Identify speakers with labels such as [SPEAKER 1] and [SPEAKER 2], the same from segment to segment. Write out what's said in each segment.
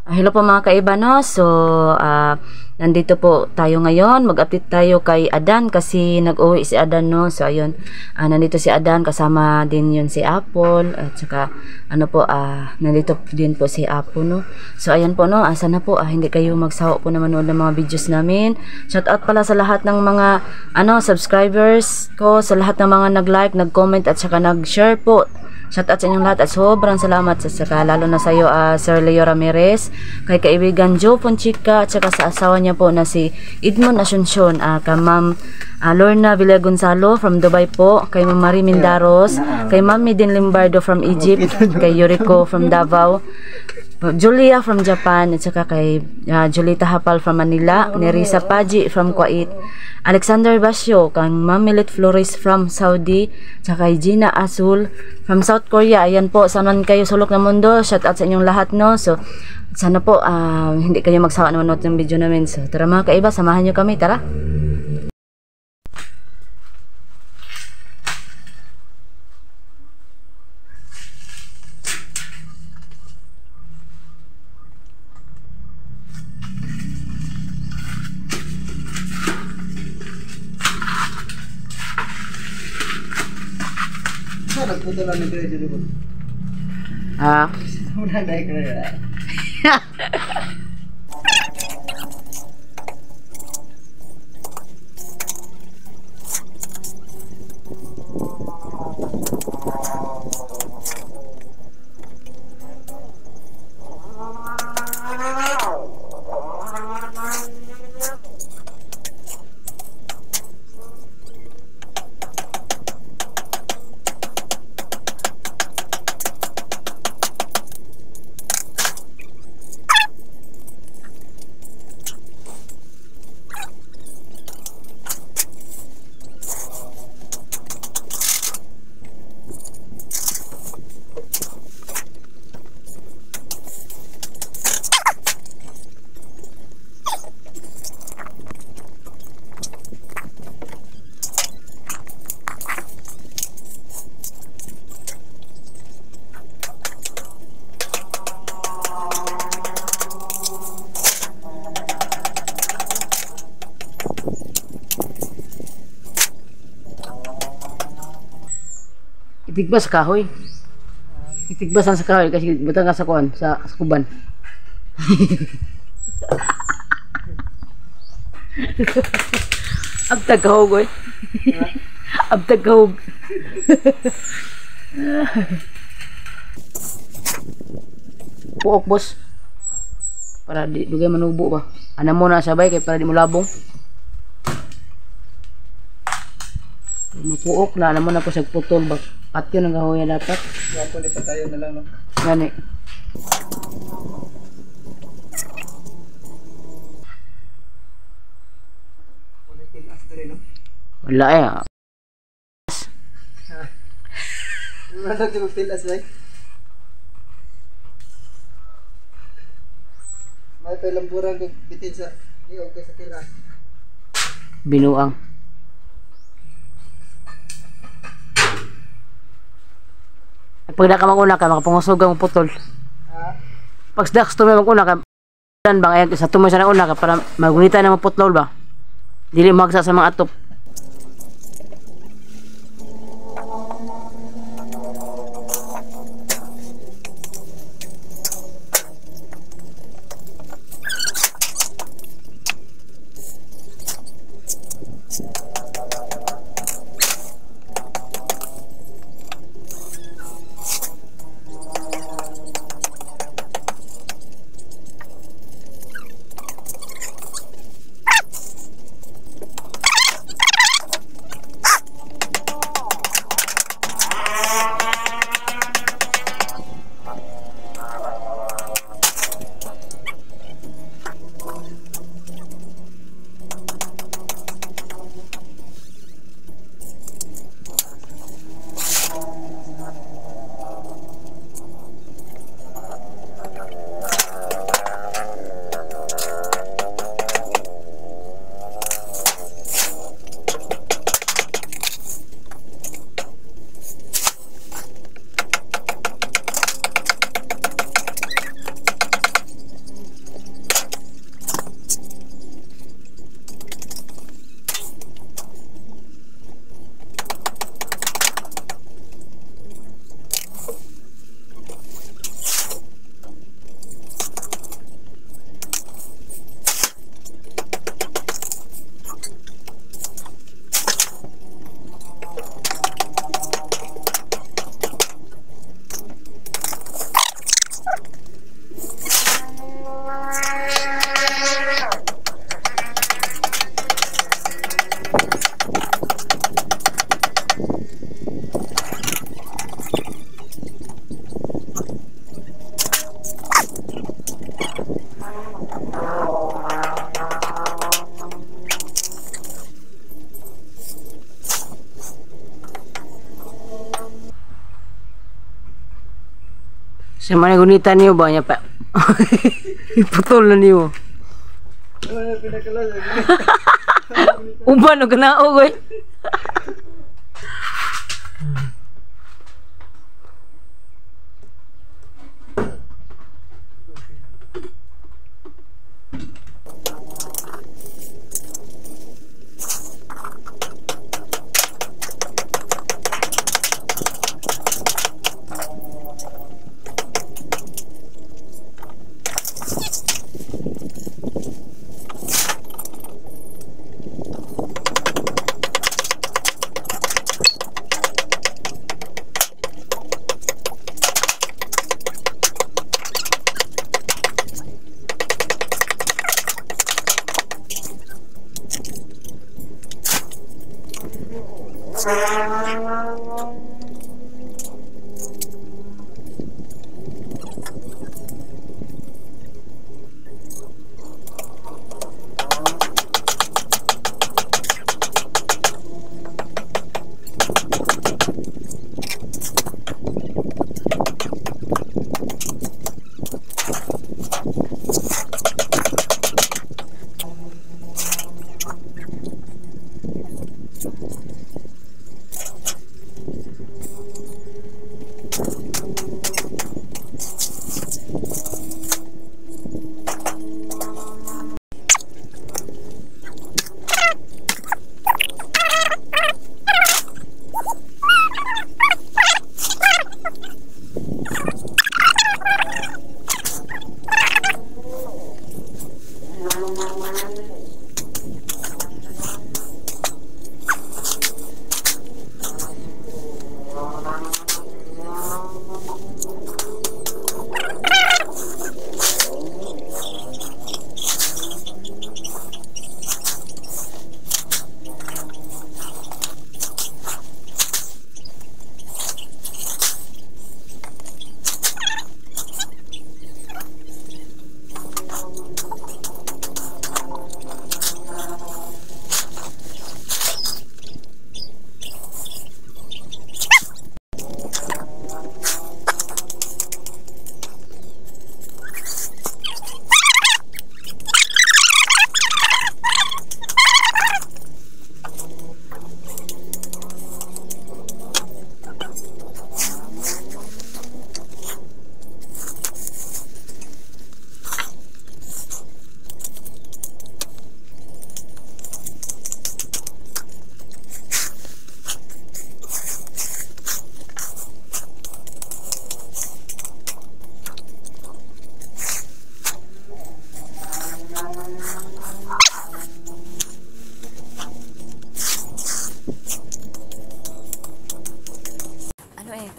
[SPEAKER 1] Hello po mga kaiba, no? So, nandito po tayo ngayon. Mag-update tayo kay Adan kasi nag-uwi si Adan, no? So, ayun. Nandito si Adan, kasama din yun si Apple. At saka, nandito din po si Apo, no? So, ayan po, no? Sana po, hindi kayo magsawa po na manood ng mga videos namin. Shout out pala sa lahat ng mga, subscribers ko, sa lahat ng mga nag-like, nag-comment, at saka nag-share po. Shout out sa inyong lahat at sobrang salamat sa saka lalo na sa iyo Sir Leo Ramirez, kay kaibigan Joe Fonchica at saka sa asawa niya po na si Edmond Asuncion, kay Ma'am Lorna Villagonzalo from Dubai po, kay Ma'am Marie Mindaros, kay Ma'am Midin Limbardo from Egypt, kay Yuriko from Davao, Julia from Japan, at saka kay Julita Hapal from Manila, Nerissa Paji from Kuwait, Alexander Basyo, kang Ma'am Milet Flores from Saudi, saka kay Gina Azul from South Korea. Ayan po, sanan kayo sulok ng mundo. Shout out sa inyong lahat, no? So, sana po hindi kayo magsawa na manood ng video namin. So, tara mga kaiba, samahan nyo kami, tara!
[SPEAKER 2] Nagpunta lang ng diretso dito. Una na ikra.
[SPEAKER 1] Itigbas sa kahoy. Itigbasan sa kahoy kasi butang ka sa kuan, sa kuban. Abtag kahog oy. Abtag kahog. Puok boss. Para di dugay manubo ba. Ana mo na sabay kay para di mo labong. Mapuok na naman ako sa putol ba. At yun ang kahoy dapat.
[SPEAKER 2] Kaya po pa tayo na lang, no?
[SPEAKER 1] Gani. Wala eh.
[SPEAKER 2] Wala sa magtilas ba? May palamburan kong bitin sa liog kay sa tilas.
[SPEAKER 1] Binuang. Pag nakamanguna ka, makapangusog ang putol. Pag dax tumay maguna ka, bang ayan, sa tumay sa una ka, para magunita na maputlol ba? Dili magsa sa mga atop.
[SPEAKER 3] Sa mga gunita niyo ba niya pa? Iputol na niyo.
[SPEAKER 2] Ano pinakalas?
[SPEAKER 3] Uban o ganao koy.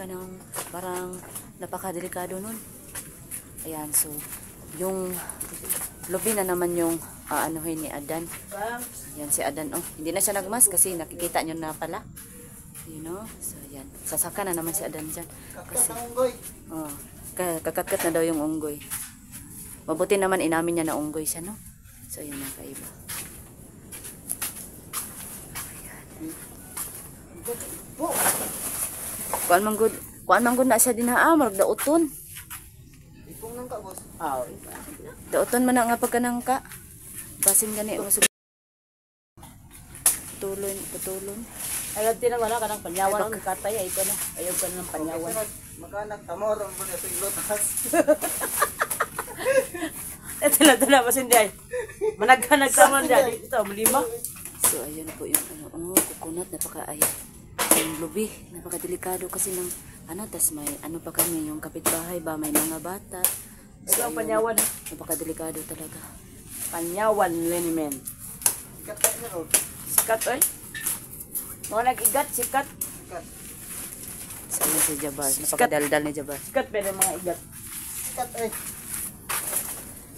[SPEAKER 1] Kanang parang napakadelikado nun. Ayan, so yung lubi na naman yung anuhin ni Adan. Yan si Adan, oh, hindi na siya nagmas kasi nakikita nyo na pala, you know. So yan, sasaka na naman si Adan dyan kasi kakakat na daw yung unggoy. Mabuti naman inamin niya na unggoy siya, no. So yan ang kaiba. Kuan man gud na siya dinaa, marag dauton.
[SPEAKER 2] Ipong nang ka, boss.
[SPEAKER 1] Dauton man na nga pagkanangka. Basin gani o putulon.
[SPEAKER 3] Ayaw din wala ka ng panyawan ng katay ay ko na. Ayaw ka ng panyawan.
[SPEAKER 2] Maganak tamor ang mga siglotas.
[SPEAKER 3] Tala basin di ay. Managhanag ka man di. Ito lima.
[SPEAKER 1] So ayun po yung coconut, napaka-ayat. Yung lubi, napakadelikado kasi ng tas may pa kami, yung kapitbahay ba, may mga bata.
[SPEAKER 3] So ayun, panyawan.
[SPEAKER 1] Napakadelikado talaga.
[SPEAKER 3] Panyawan, Lenimen.
[SPEAKER 2] Sikat na ro.
[SPEAKER 3] Sikat oy. Mga nag-igat, sikat.
[SPEAKER 1] So ayun si Jabar, napakadaldal ni Jabar.
[SPEAKER 3] Sikat pero mga igat.
[SPEAKER 2] Sikat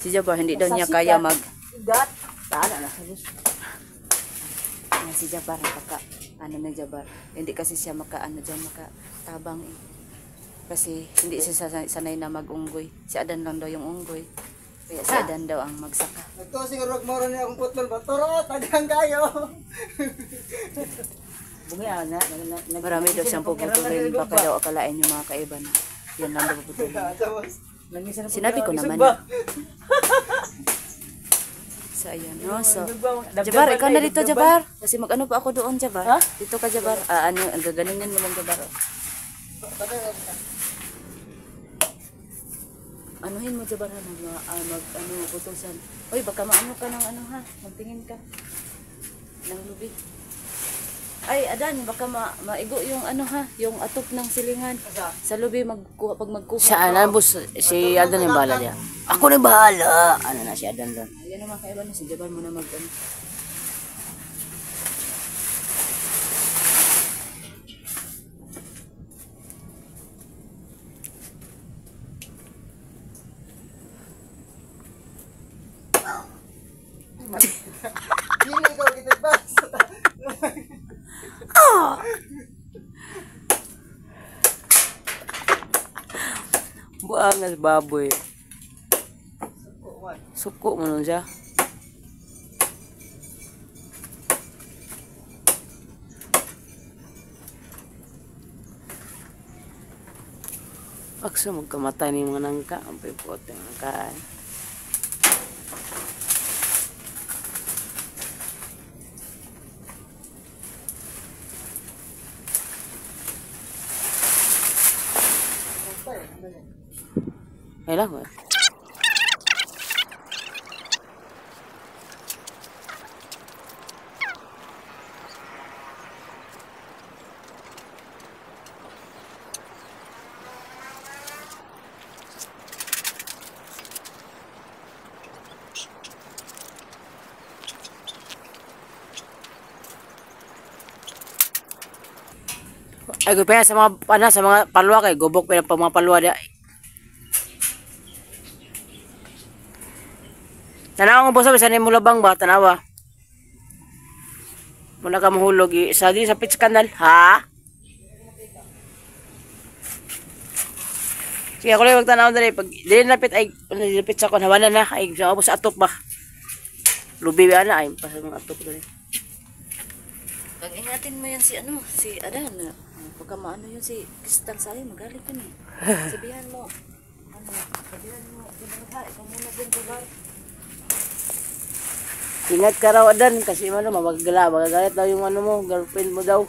[SPEAKER 1] Si Jabar, hindi daw niya kaya
[SPEAKER 3] igat. Tala na sa Diyos.
[SPEAKER 1] Si Jabar, na Jabar. Hindi kasi siya makatabang eh. Kasi hindi siya sanay na mag-unggoy. Si Adan lang daw yung unggoy. Kaya si Adan daw ang magsaka.
[SPEAKER 2] Nagto siguro moro ni akong putol ba? Toro, tagang kayo.
[SPEAKER 3] Bungi na.
[SPEAKER 1] Marami daw siyang puputulin. Baka daw akalain yung mga kaiba na Yan lang daw puputulin.
[SPEAKER 2] Tapos,
[SPEAKER 1] Sinabi ko naman. So, ayan, no? So, Jabar, ikaw na dito, Jabar. Kasi mag-ano pa ako doon, Jabar. Dito ka, Jabar. Ano, gaganunin mo lang, Jabar. Anuhin mo, Jabar, ano, putusan. Uy, baka maano ka ng ano, ha? Magtingin ka. Ng lubi. Ay, Adan, baka maigo yung ano, ha? Yung atop ng silingan. Sa lubi, pag magkuha.
[SPEAKER 3] Sa anan, boss, si Adan yung bahala niya. Ako na bahala. Ano na si Adan doon?
[SPEAKER 1] Ayan naman, kaiba na. Si Jabar mo na mag-ano.
[SPEAKER 2] hindi ikaw kita ba?
[SPEAKER 3] Buangas baboy. Suko mo nun siya. Paksa magkamatay ni mga nangka. Ang pipote ng kain. Ay lang ba? Ay, gupaya sa mga sa mga palwa kay gubok pa pa mga palwa dia. Tanaw nga boss sa ni mulabang ba tanawa. Muna ka mahulog sa di sa pitch kanal, ha? Sige ako lang magtanaw dali pag dili napit ay napit sa kon hawana na ay sa sa atop ba. Lubi ana ay pa sa mga atop dali.
[SPEAKER 1] Pag-ingatin mo yan si ano, si Adan. Pagka maano yun si Crystal sa'yo, magalit ka na. Sabihan mo. Ano, sabihan mo. Diba, ikaw muna din, diba?
[SPEAKER 3] Ingat ka raw Adan kasi ano magagalit daw yung ano mo, girlfriend mo daw.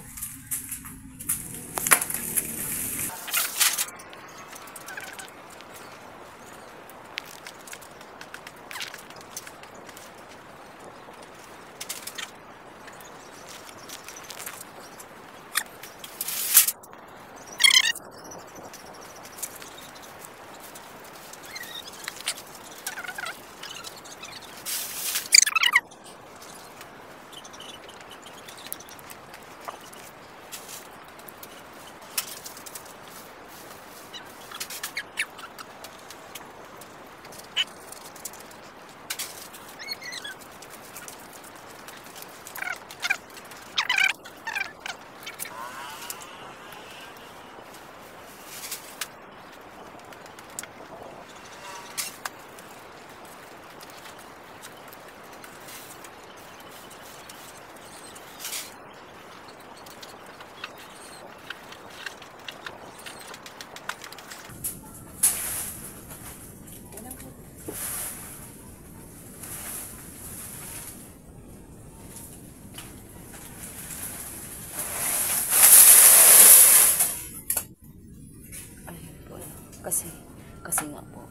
[SPEAKER 1] Kasi nga po,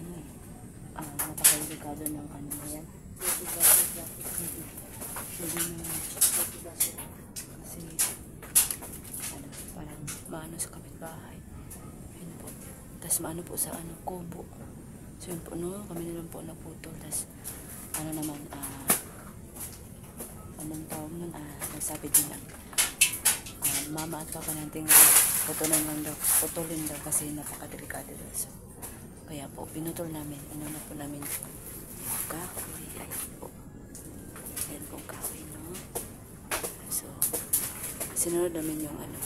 [SPEAKER 1] ano eh, napakadelikado ng ano na yan. Kasi, ano, parang maano sa kapitbahay. Yun po. Tapos maano po sa ano, kubo. So yun po, no, kami na lang po naputol. Tapos, ano naman, anong tawag nun, nagsabi din lang, mama at papa nating putulin daw kasi napakadelikado daw. So, kaya po, pinutol namin. Inuna po namin yung kahoy. Ayan po. Ayan po kahoy, no? So, sinunod namin yung ano.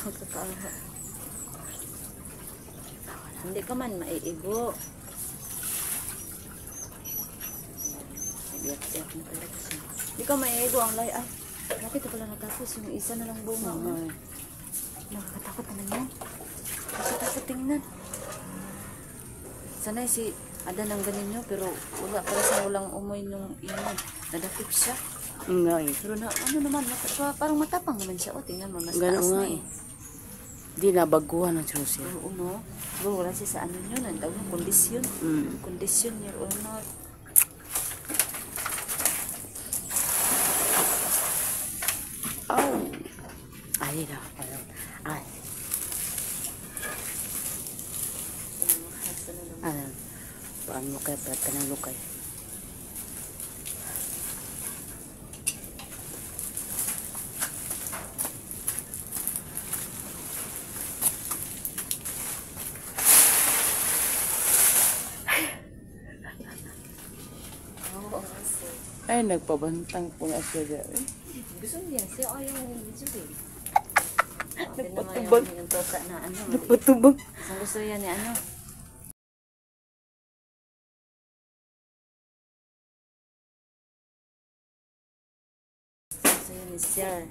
[SPEAKER 1] Magkakaha. Hindi ka man maiigo. Iyak-iyak na talaga siya. Hindi ka maiigo ang lay. Ay, bakit pala natapos yung isa na lang bunga? Nakakatakot naman yan. Nakakatakot tingnan. Sanay si Adan ang ganinyo pero wala para sa walang umoy nung iyan. Nadakip siya.
[SPEAKER 3] Nga eh.
[SPEAKER 1] Pero na, ano naman, parang matapang naman siya. O, tingnan mo, mas
[SPEAKER 3] Ganun
[SPEAKER 1] taas
[SPEAKER 3] nga
[SPEAKER 1] na
[SPEAKER 3] eh. Di nabaguhan ang susi.
[SPEAKER 1] Oo, no? Bro, wala siya sa ano yun. Ang tawag ng kondisyon. Kondisyon, your honor.
[SPEAKER 3] Oh. Ay, na. Ay. Ano? Paano mo kaya palat ka ng lukay? Ay, nagpabantang po na siya dyan.
[SPEAKER 1] Gusto niya, siya ayaw yung video eh.
[SPEAKER 3] Nagpatubag.
[SPEAKER 1] Yung tota na ano.
[SPEAKER 3] Nagpatubag.
[SPEAKER 1] Isang gusto yan ni ano. Gusto yan ni Sir.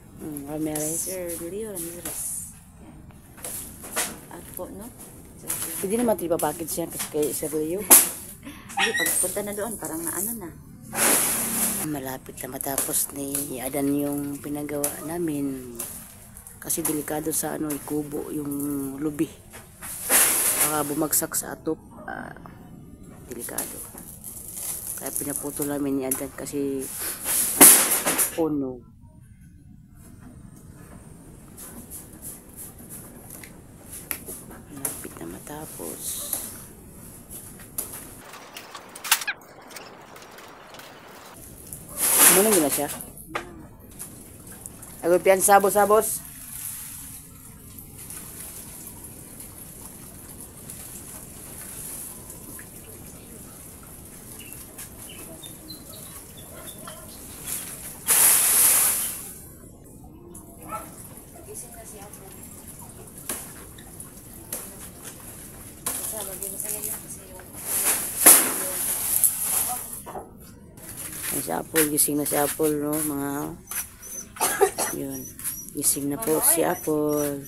[SPEAKER 3] Ramirez.
[SPEAKER 1] Sir Leo Ramirez. At po, no?
[SPEAKER 3] Hindi naman tinipapakit siya kasi kay Sir Leo.
[SPEAKER 1] Hindi, pagpunta na doon, parang na ano na.
[SPEAKER 3] Malapit na matapos ni Adan yung pinagawa namin. Kasi delikado sa ano, ikubo yung lubi. Baka bumagsak sa atop. Delikado. Kaya pinaputo namin ni Adan kasi puno. Malapit na matapos. Muna gina siya. Agulpian sabos-sabos. Si Apple, gising na si Apple, no? Mga, yun. Gising na po si Apple.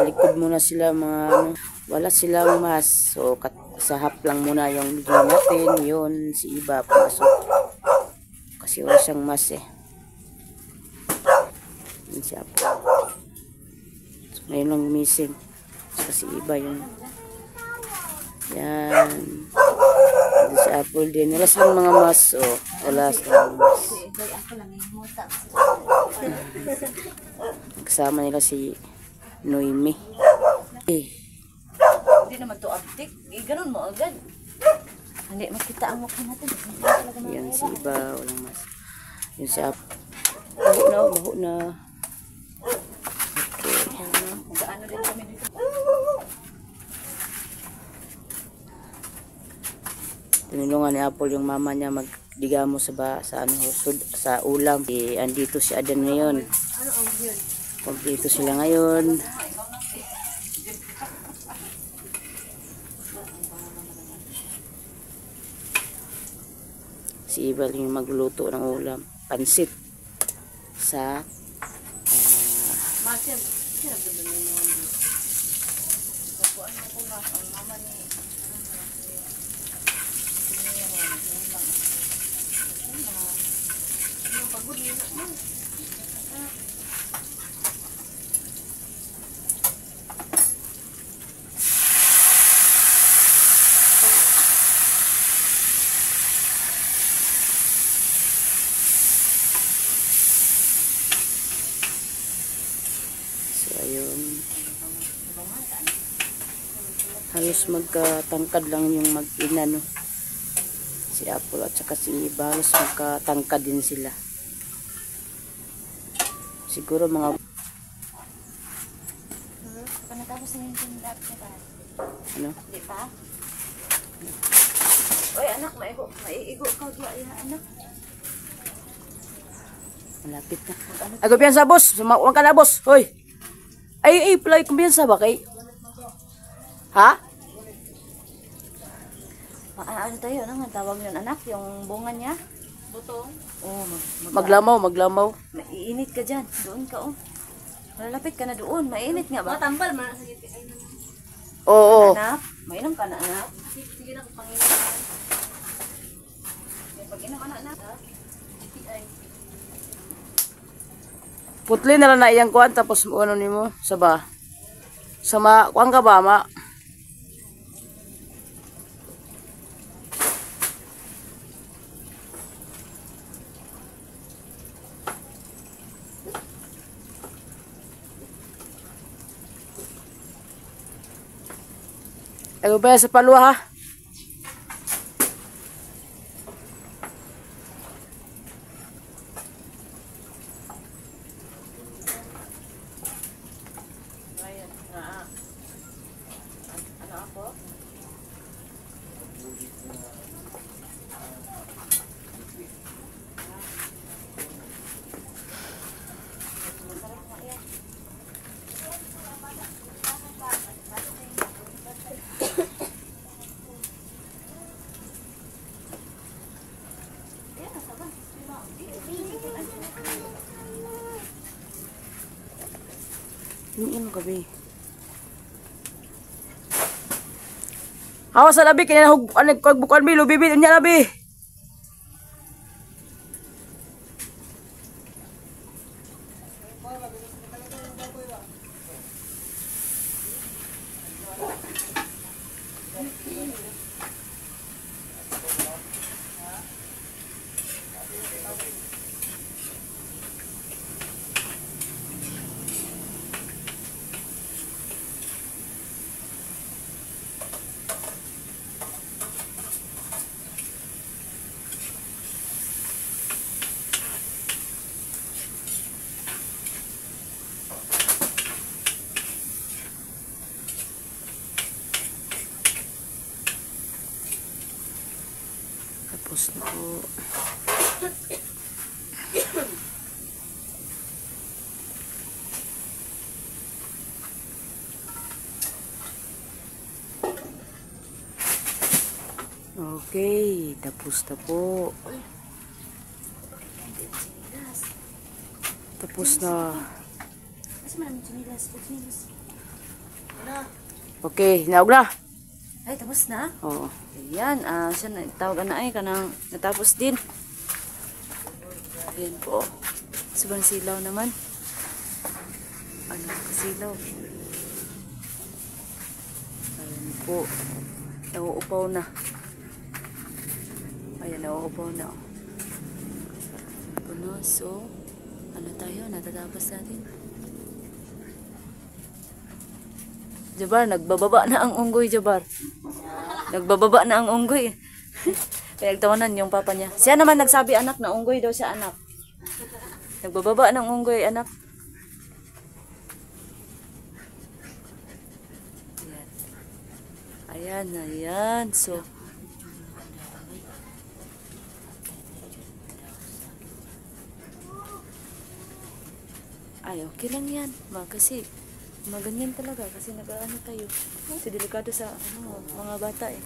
[SPEAKER 3] Likod muna sila mga ano, wala silang mas, so sahap lang muna yung video natin. Yun, si Iba pasok kasi wala siyang mas eh. Yun si Apple, so, ngayon lang missing kasi Iba yun. Yan, yun si Apple din, wala silang mga mas, so wala silang mas. Kasama nila si Noemi.
[SPEAKER 1] Hindi naman to uptick. Ganun mo agad. Hindi makita ang mukha natin.
[SPEAKER 3] Yan si Iba, walang mas. Yun si Ap. Baho na. Okay.
[SPEAKER 1] Gaano din kami dito.
[SPEAKER 3] Tinulungan ni Apple yung mama niya magdigamo sa ulam. Andito si Adan ngayon. Kompleto sila ngayon. Si Iba yung magluluto ng ulam. Pansit. Sa ayun. Halos magkatangkad lang yung mag-ina, no? Si Apple at saka si Iba, halos magkatangkad din sila. Siguro mga...
[SPEAKER 1] Panatapos na yung tindak niya ba?
[SPEAKER 3] Ano?
[SPEAKER 1] Di pa? Oy, anak, maiigo ka diya, anak.
[SPEAKER 3] Malapit na. Ay, kumpiyansa, boss. Huwag ka na, boss. Hoy. Ay, play, kumpiyansa ba kay? Ha?
[SPEAKER 1] Ano tayo, ano nga tawag yun, anak? Yung bunga niya? Butong? Oo.
[SPEAKER 3] Maglamaw.
[SPEAKER 1] Maiinit ka dyan. Doon ka, oh. Malalapit ka na doon. Mainit nga ba? Matambal,
[SPEAKER 3] Oo.
[SPEAKER 1] Anak, mainom ka na, anak. Sige na, panginom ka na. Pag-inom ka na, anak.
[SPEAKER 3] Putli na lang na iyang kuhan, tapos ano ni mo? Saba. Sama, kuhan ka ba, ma? Ay, ba sa paluha, ha? Iniin mo kabi. Hawa sa labi, kaya kagbukan mi, lubibi, niya labi. Tapos na po. Okay, tapos na po. Tapos na. Okay, hinaog na.
[SPEAKER 1] Ay, tapos na?
[SPEAKER 3] Oo.
[SPEAKER 1] Ayan, siya na, tawagan na ay, kanang natapos din. Ayan po. Sobrang silaw naman. Ano, kasilaw. Ayan po. Nauupaw na. Ayan, nauupaw na. Puno, so, ano tayo, natatapos natin. Jabar, nagbababa na ang unggoy, Jabar. Nagbababa na ang unggoy. Kaya nagtawanan yung papa niya. Siya naman nagsabi, anak, na unggoy daw siya, anak. Nagbababa ng unggoy, anak. Ayan, ayan. So, ay, okay lang yan. Kasi, maganyan talaga. Kasi nag-ano tayo. Kasi delikado sa mga bata eh.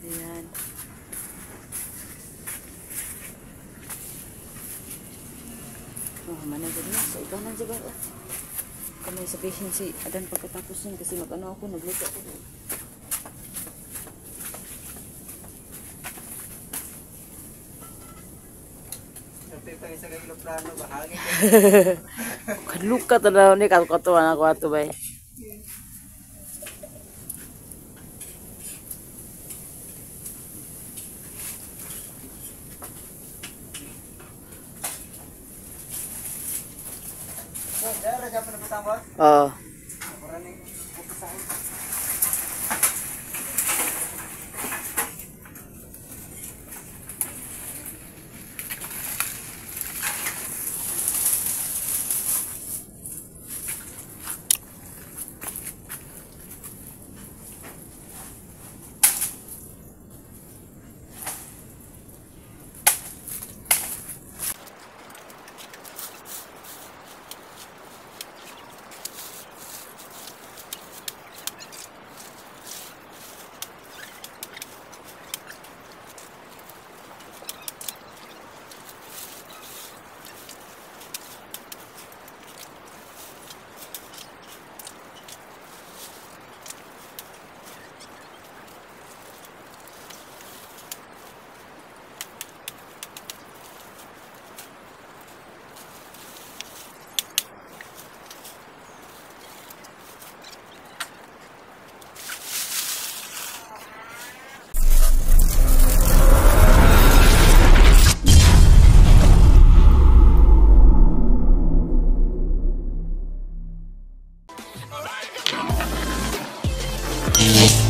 [SPEAKER 1] Ayan. Oh, managad na. So, ikaw na dyan ba? Kamay sabihin si Adan pagkatapos yun. Kasi mag-ano ako, nagluto ako.
[SPEAKER 2] Nagtitang isa kayo plano, bahagi.
[SPEAKER 3] Kaluka to na ni katuan ako ato bay. Oo. Bye.